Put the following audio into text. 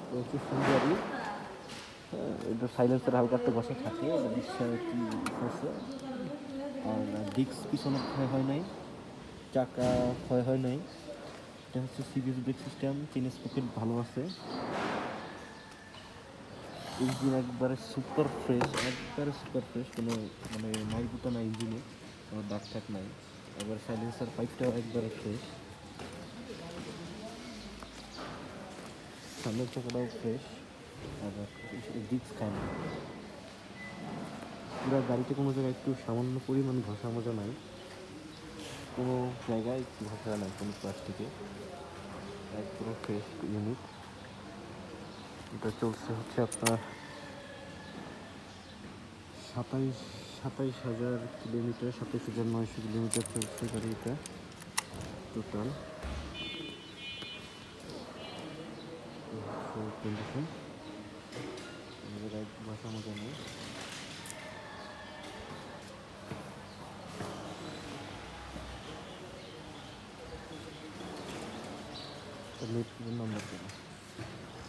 প্রচুর সুন্দরই। হ্যাঁ, এটা সাইলেন্সার হালকা একটা বসে থাকে, এটা রিক্সার কি হয়েছে। আর ডিস্ক পিছনে ক্ষয় হয় নাই, চাকা ক্ষয় হয় নাই। এটা হচ্ছে CBS brake system, chain sprocket ভালো আছে। ইঞ্জিন একবারে সুপার ফ্রেশ, একবারে সুপার ফ্রেশ, কোনো মানে ময়লা নাই ইঞ্জিনে, কোনো দাগ টাগ নাই। একবার সাইলেন্সার পাইপটাও একবারে ফ্রেশ, সামনের চাকাটাও ফ্রেশ, আবার ডিস্ক খায় না। পুরো গাড়িতে কোনো জায়গায় একটু সামান্য পরিমাণ ঘষা মজা নাই, কোনো জায়গায় একটু ঘষা নাই কোনো প্লাস্টিকে, একদম ফ্রেশ ইউনিট। এটা চলছে হচ্ছে আপনার 27,000 কিলোমিটার, 27,900 কিলোমিটার চলছে গাড়িটা টোটাল কন্ডিশন। ভাষা মজা নেই। Net number